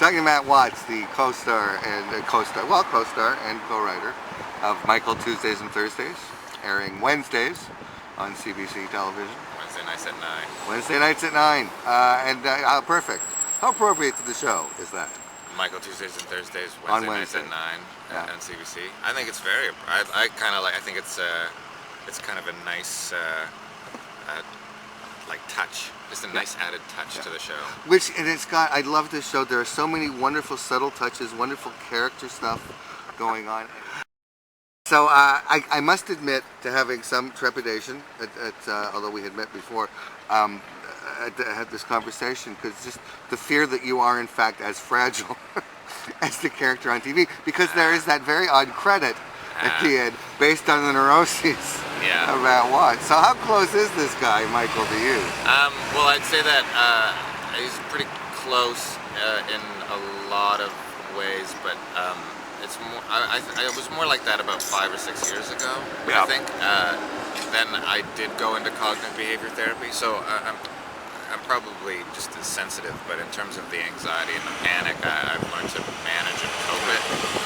Talking to Matt Watts, the co-star and co-writer of Michael Tuesdays and Thursdays, airing Wednesdays on CBC television. Wednesday nights at 9. Wednesday nights at 9. Perfect. How appropriate to the show is that? Michael Tuesdays and Thursdays, On Wednesday nights at 9 on CBC. I think it's very. I kind of like. I think it's kind of a nice like touch. Just a nice added touch to the show. I love this show. There are so many wonderful subtle touches, wonderful character stuff going on. So I must admit to having some trepidation, although we had met before, I had this conversation, because just the fear that you are in fact as fragile as the character on TV, because there is that very odd credit at the end based on the neuroses about what. So how close is this guy, Michael, to you? Well, I'd say that he's pretty close in a lot of ways, but it's more. I was more like that about 5 or 6 years ago. I think. Then I did go into cognitive behavior therapy, so I'm probably just as sensitive, but in terms of the anxiety and the panic, I've learned to manage and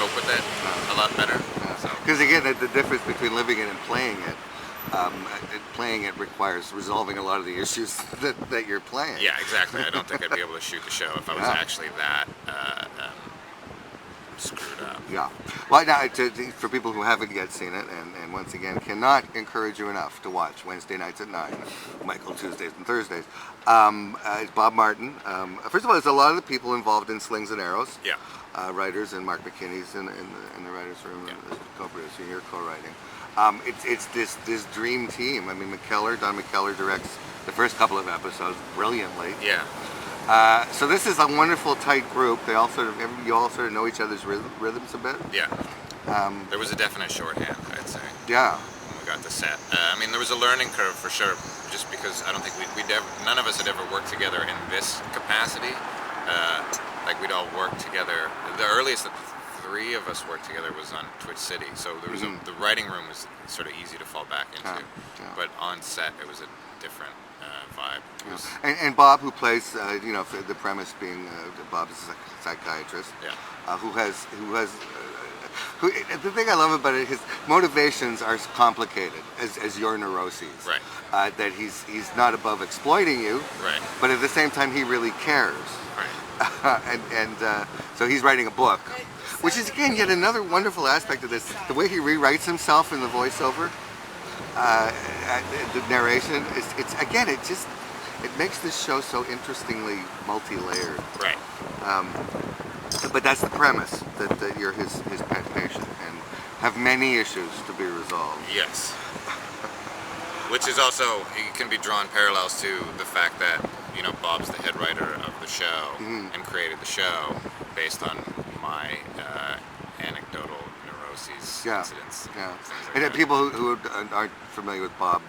cope with it a lot better. Because again, the difference between living it and playing it requires resolving a lot of the issues that you're playing. Yeah, exactly. I don't think I'd be able to shoot the show if I was actually that screwed up. Yeah. Well, now, for people who haven't yet seen it, and once again cannot encourage you enough to watch Wednesday nights at 9, Michael Tuesdays and Thursdays. It's Bob Martin. First of all, there's a lot of the people involved in Slings and Arrows. Yeah. Writers, and Mark McKinney's in the writers' room, and co-producer, you're co-writing. It's this dream team. I mean, Don McKellar directs the first couple of episodes brilliantly. Yeah. So this is a wonderful tight group. You all sort of know each other's rhythms a bit. Yeah. There was a definite shorthand, I'd say. Yeah. When we got the set. I mean, there was a learning curve for sure, just because I don't think none of us had ever worked together in this capacity. Like we'd all worked together. The earliest that the 3 of us worked together was on Twitch City, so there was the writing room was sort of easy to fall back into. But on set, it was a different vibe. And Bob, who plays, the premise being Bob is a psychiatrist. Yeah. The thing I love about it, his motivations are complicated as your neuroses. Right. That he's not above exploiting you. Right. But at the same time, he really cares. Right. So he's writing a book, which is again yet another wonderful aspect of this. The way he rewrites himself in the voiceover, the narration. It makes this show so interestingly multi-layered. Right. But that's the premise, that you're his pet patient and have many issues to be resolved. Yes. Which is also, it can be drawn parallels to the fact that, Bob's the head writer of the show and created the show based on my anecdotal neuroses, incidents. Yeah. Like and people who aren't familiar with Bob,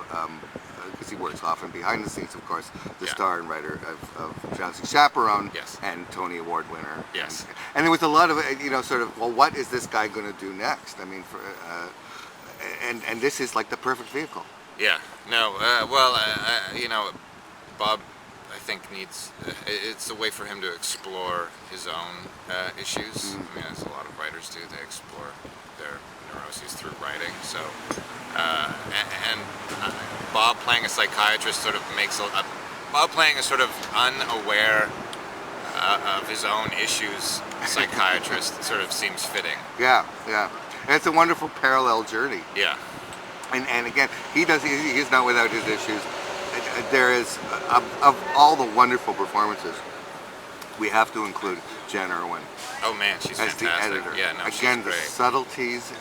because he works often behind the scenes, of course, the star and writer of Johnson Chaperone and Tony Award winner. Yes. And there was a lot of, well, what is this guy going to do next? I mean, and this is like the perfect vehicle. Yeah. No. Bob, I think it's a way for him to explore his own issues. I mean, as a lot of writers do, they explore their neuroses through writing. So, Bob playing a psychiatrist sort of makes Bob playing a sort of unaware of his own issues psychiatrist sort of seems fitting. Yeah. And it's a wonderful parallel journey. Yeah. And again, he's not without his issues. There is, of all the wonderful performances, we have to include Jen Irwin. Oh man, she's as fantastic. The editor. Yeah, no, again, she's great. The subtleties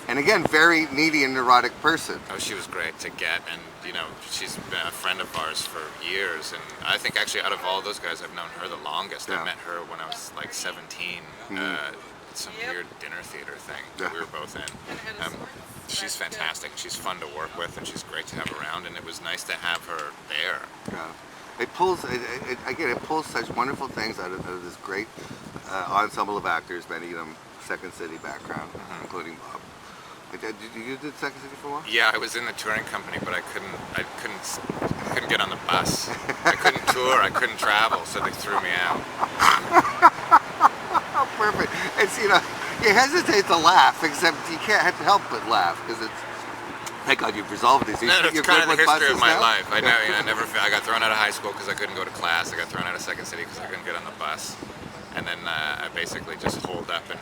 and again, very needy and neurotic person. Oh, she was great to get, and she's been a friend of ours for years, and I think actually out of all those guys, I've known her the longest. I met her when I was like 17. It's some weird dinner theater thing that we were both in. She's fantastic. She's fun to work with, and she's great to have around. And it was nice to have her there. Yeah. It pulls such wonderful things out of this great ensemble of actors, many of them Second City background, including Bob. You did Second City for a while? Yeah, I was in the touring company, but I couldn't get on the bus. I couldn't tour. I couldn't travel, so they threw me out. It's, you know, you hesitate to laugh, except you can't help but laugh because it's. Thank God you've resolved this. No, it's You're kind good of the with history buses of my now? life. I know. You know, I got thrown out of high school because I couldn't go to class. I got thrown out of Second City because I couldn't get on the bus. And then I basically just holed up and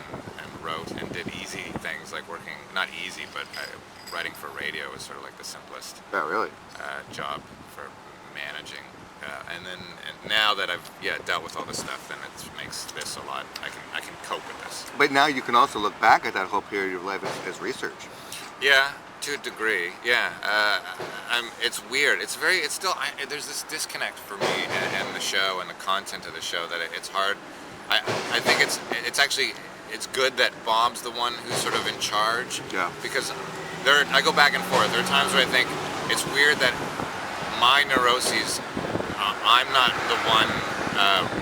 wrote and did easy things like working, not easy, but writing for radio was sort of like the simplest Oh, really? job for managing. And now that I've dealt with all this stuff, then it makes this a lot. I can cope with this. But now you can also look back at that whole period of life as research. Yeah, to a degree. Yeah, it's weird. It's still. There's this disconnect for me and the show and the content of the show that it's hard. I think it's actually good that Bob's the one who's sort of in charge. Yeah. Because I go back and forth. There are times where I think it's weird that my neuroses, I'm not the one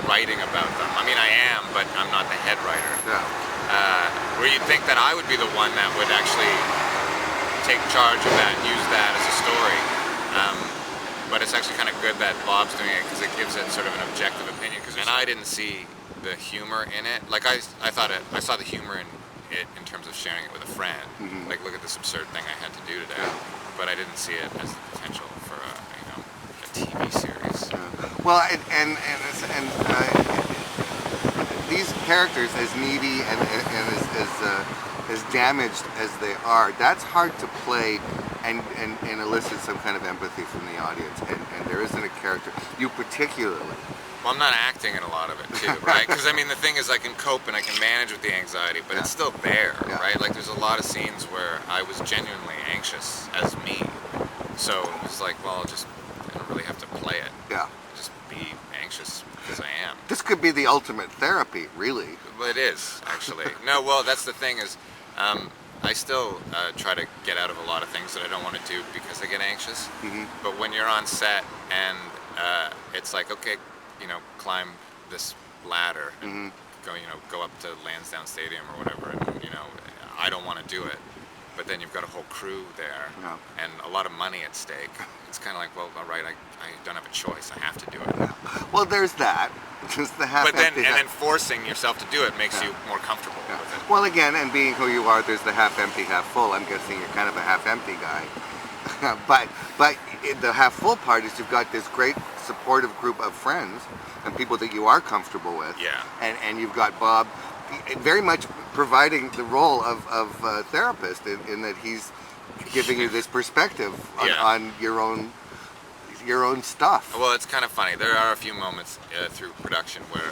writing about them. I mean, I am, but I'm not the head writer. Yeah. Where you'd think that I would be the one that would actually take charge of that and use that as a story. But it's actually kind of good that Bob's doing it because it gives it sort of an objective opinion. And I didn't see the humor in it. Like I saw the humor in it in terms of sharing it with a friend. Mm-hmm. Like, look at this absurd thing I had to do today. But I didn't see it as the potential for a TV series. Well, these characters, as needy and as damaged as they are, that's hard to play and elicit some kind of empathy from the audience. And there isn't a character, you particularly. Well, I'm not acting in a lot of it too, right? Because I mean, the thing is, I can cope and I can manage with the anxiety, but it's still there, right? Like, there's a lot of scenes where I was genuinely anxious as me. So it was like, well, I don't really have to play it. Yeah. Just be anxious because I am. This could be the ultimate therapy, really. Well, it is, actually. No, well, that's the thing is, I still try to get out of a lot of things that I don't want to do because I get anxious. Mm-hmm. But when you're on set and it's like, okay, climb this ladder and go up to Lansdowne Stadium or whatever, and I don't want to do it. But then you've got a whole crew there and a lot of money at stake. It's kind of like, well, all right, I don't have a choice. I have to do it. Well, there's that. There's the half. But then forcing yourself to do it makes you more comfortable with it. Well, again, and being who you are, there's the half empty, half full. I'm guessing you're kind of a half empty guy. but the half full part is you've got this great supportive group of friends and people that you are comfortable with. Yeah. And you've got Bob very much providing the role of therapist in that he's giving you this perspective on your own stuff. Well, it's kind of funny. There are a few moments through production where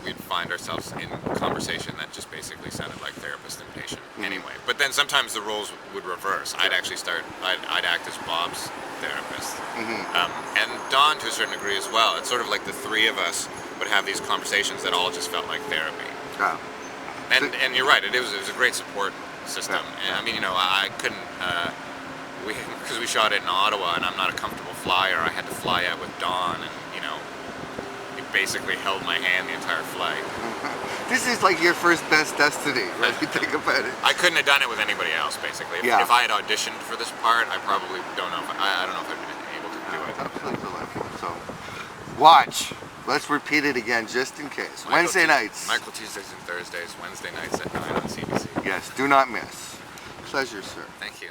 we'd find ourselves in conversation that just basically sounded like therapist and patient. Anyway, but then sometimes the roles would reverse. I'd actually I'd act as Bob's therapist, and Don to a certain degree as well. It's sort of like the three of us would have these conversations that all just felt like therapy. Yeah. And you're right. It was a great support system. And I mean, I couldn't. Because we shot it in Ottawa, and I'm not a comfortable flyer. I had to fly out with Don, and he basically held my hand the entire flight. This is like your first best destiny, when you think about it. I couldn't have done it with anybody else, basically. If I had auditioned for this part, I probably don't know. I don't know if I'd been able to do it. Absolutely delightful. So, watch. Let's repeat it again, just in case. Wednesday nights. Michael Tuesdays and Thursdays. Wednesday nights at 9 on CBC. Yes, do not miss. Pleasure, sir. Thank you.